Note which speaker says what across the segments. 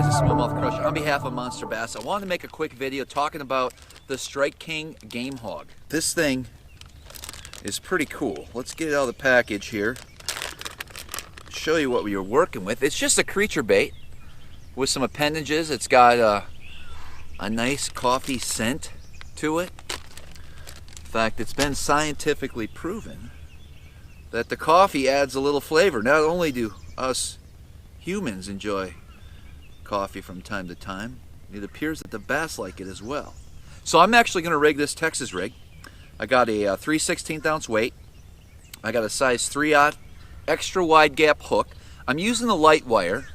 Speaker 1: guys, it's Smallmouth Crusher. On behalf of Monster Bass, I wanted to make a quick video talking about the Strike King Game Hawg. This thing is pretty cool. Let's get it out of the package here. Show you what we were working with. It's just a creature bait with some appendages. It's got a nice coffee scent to it. In fact, it's been scientifically proven that the coffee adds a little flavor. Not only do us humans enjoy coffee from time to time, it appears that the bass like it as well. So I'm actually going to rig this Texas rig. I got a 3/16 ounce weight. I got a size 3/0 extra wide gap hook. I'm using the light wire.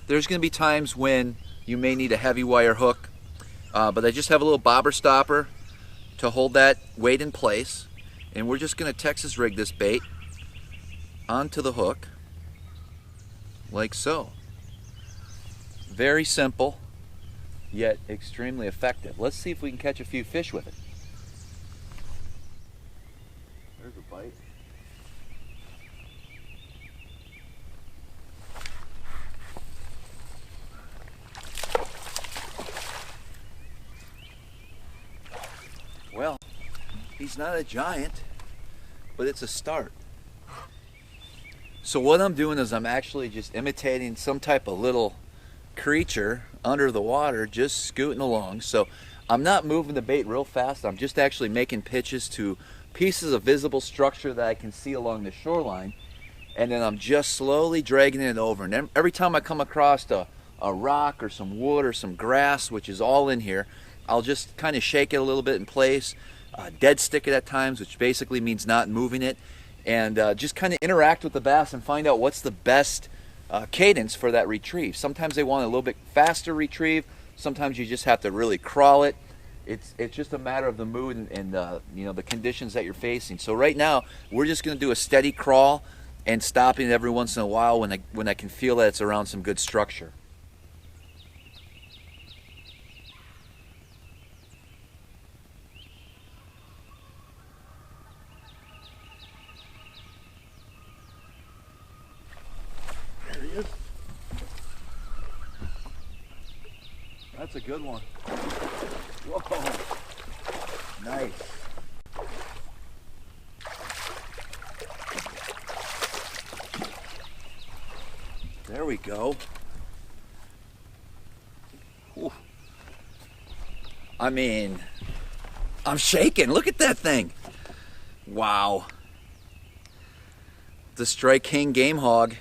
Speaker 1: There's going to be times when you may need a heavy wire hook, but I just have a little bobber stopper to hold that weight in place, and we're just going to Texas rig this bait onto the hook like so. Very simple, yet extremely effective. Let's see if we can catch a few fish with it. There's a bite. Well, he's not a giant, but it's a start. So what I'm doing is I'm actually just imitating some type of little creature under the water, just scooting along. So I'm not moving the bait real fast. I'm just actually making pitches to pieces of visible structure that I can see along the shoreline, and then I'm just slowly dragging it over. And every time I come across a rock or some wood or some grass, which is all in here, I'll just kind of shake it a little bit in place, dead stick it at times, which basically means not moving it, and just kind of interact with the bass and find out what's the best cadence for that retrieve. Sometimes they want a little bit faster retrieve. Sometimes you just have to really crawl it. It's just a matter of the mood and you know, the conditions that you're facing. So right now we're just going to do a steady crawl and stopping it every once in a while when I can feel that it's around some good structure. There he is. That's a good one. Whoa, nice. There we go. Ooh. I mean, I'm shaking. Look at that thing. Wow. The Strike King Game Hawg.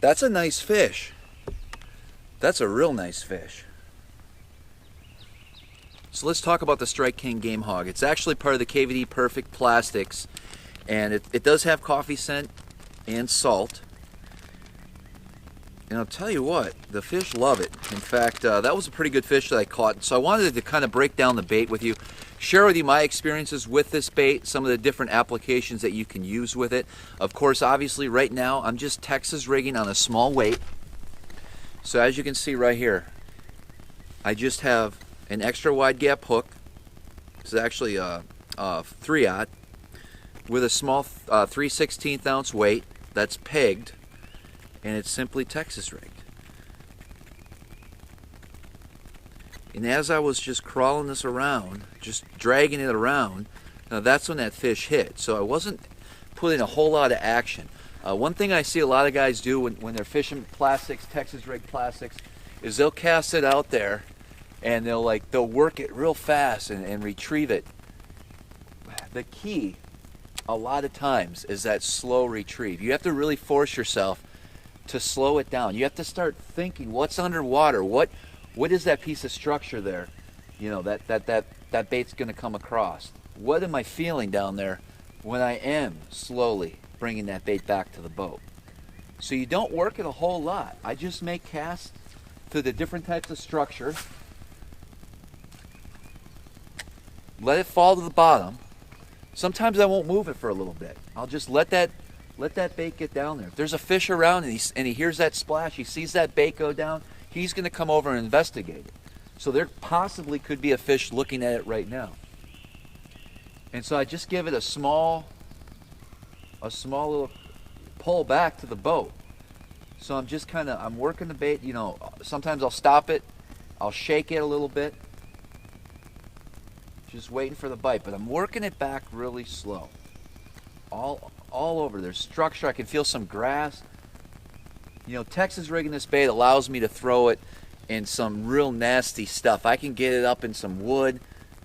Speaker 1: That's a nice fish. That's a real nice fish. So let's talk about the Strike King Game Hawg. It's actually part of the KVD Perfect Plastics, and it does have coffee scent and salt. And I'll tell you what, the fish love it. In fact, that was a pretty good fish that I caught. So I wanted to kind of break down the bait with you, share with you my experiences with this bait, some of the different applications that you can use with it. Of course, obviously right now I'm just Texas rigging on a small weight. So as you can see right here, I just have an extra wide gap hook. This is actually a 3/0 with a small 3/16 ounce weight that's pegged, and it's simply Texas rigged. And as I was just crawling this around, just dragging it around, now that's when that fish hit. So I wasn't putting a whole lot of action. One thing I see a lot of guys do when they're fishing plastics, Texas rigged plastics, is they'll cast it out there and they'll work it real fast and retrieve it. The key a lot of times is that slow retrieve. You have to really force yourself to slow it down. You have to start thinking, what's underwater? What is that piece of structure there? You know, that bait's going to come across. What am I feeling down there when I am slowly bringing that bait back to the boat? So you don't work it a whole lot. I just make casts to the different types of structure, let it fall to the bottom. Sometimes I won't move it for a little bit. I'll just let that bait get down there. If there's a fish around and he hears that splash, he sees that bait go down, he's going to come over and investigate it. So there possibly could be a fish looking at it right now. And so I just give it a small little pull back to the boat. So I'm just I'm working the bait, you know, sometimes I'll stop it, I'll shake it a little bit, just waiting for the bite, but I'm working it back really slow. All over. There's structure, I can feel some grass. You know, Texas rigging this bait allows me to throw it in some real nasty stuff. I can get it up in some wood,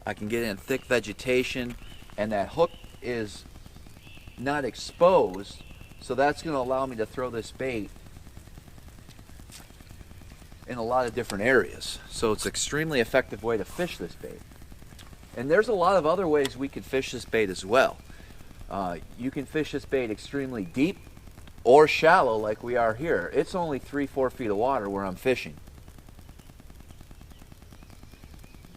Speaker 1: I can get it in thick vegetation, and that hook is not exposed, so that's going to allow me to throw this bait in a lot of different areas. So it's an extremely effective way to fish this bait. And there's a lot of other ways we can fish this bait as well. You can fish this bait extremely deep or shallow like we are here. It's only 3-4 feet of water where I'm fishing.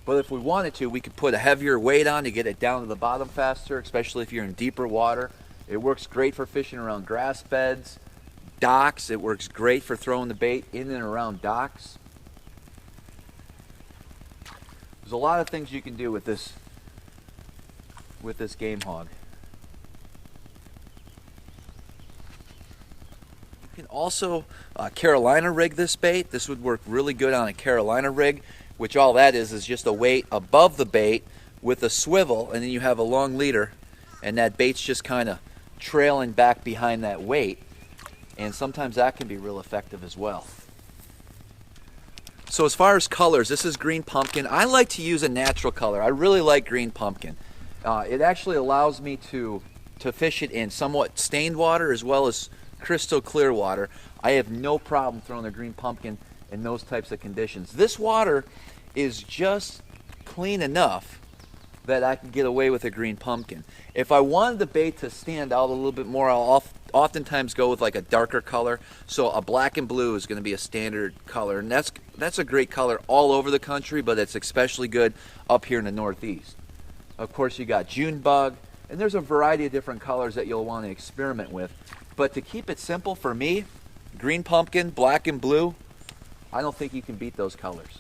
Speaker 1: But if we wanted to, we could put a heavier weight on to get it down to the bottom faster, especially if you're in deeper water. It works great for fishing around grass beds, docks. It works great for throwing the bait in and around docks. There's a lot of things you can do with this game hog. You can also Carolina rig this bait. This would work really good on a Carolina rig, which all that is just a weight above the bait with a swivel, and then you have a long leader, and that bait's just kind of trailing back behind that weight, and sometimes that can be real effective as well. So as far as colors, this is green pumpkin. I like to use a natural color. I really like green pumpkin. It actually allows me to fish it in somewhat stained water as well as crystal clear water. I have no problem throwing a green pumpkin in those types of conditions. This water is just clean enough that I can get away with a green pumpkin. If I wanted the bait to stand out a little bit more, I'll oftentimes go with like a darker color. So a black and blue is going to be a standard color, and that's a great color all over the country, but it's especially good up here in the Northeast. Of course, you got June bug, and there's a variety of different colors that you'll want to experiment with. But to keep it simple for me, green pumpkin, black and blue, I don't think you can beat those colors.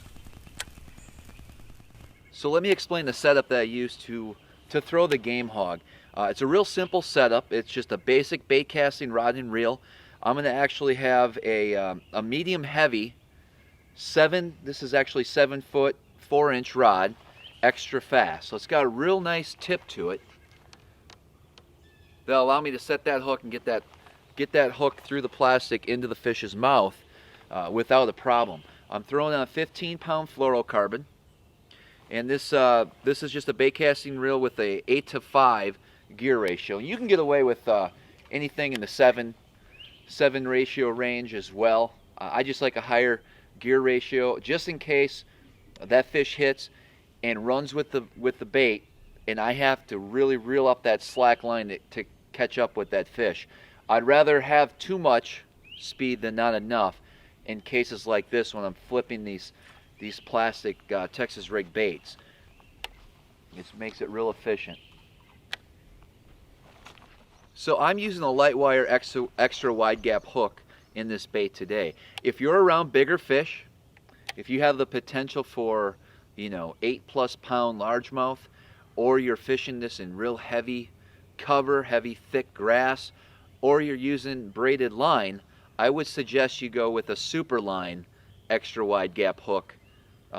Speaker 1: So let me explain the setup that I use to throw the game hog. It's a real simple setup. It's just a basic bait casting rod and reel. I'm going to actually have a medium heavy this is actually 7-foot 4-inch rod, extra fast. So it's got a real nice tip to it that'll allow me to set that hook and get that hook through the plastic into the fish's mouth without a problem. I'm throwing on a 15-pound fluorocarbon, and this is just a bait casting reel with a 8-to-5 gear ratio. You can get away with anything in the 7 ratio range as well. I just like a higher gear ratio just in case that fish hits and runs with the bait, and I have to really reel up that slack line to catch up with that fish. I'd rather have too much speed than not enough in cases like this when I'm flipping these plastic Texas rig baits. It makes it real efficient. So I'm using a light wire extra wide gap hook in this bait today. If you're around bigger fish, if you have the potential for 8+ pound largemouth, or you're fishing this in real heavy cover, heavy thick grass, or you're using braided line, I would suggest you go with a super line extra wide gap hook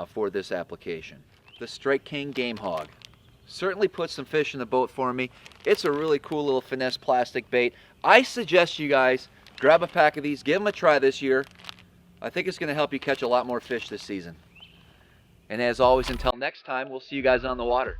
Speaker 1: for this application. The Strike King Game Hawg certainly put some fish in the boat for me. It's a really cool little finesse plastic bait. I suggest you guys grab a pack of these, give them a try this year. I think it's going to help you catch a lot more fish this season. And as always, until next time, we'll see you guys on the water.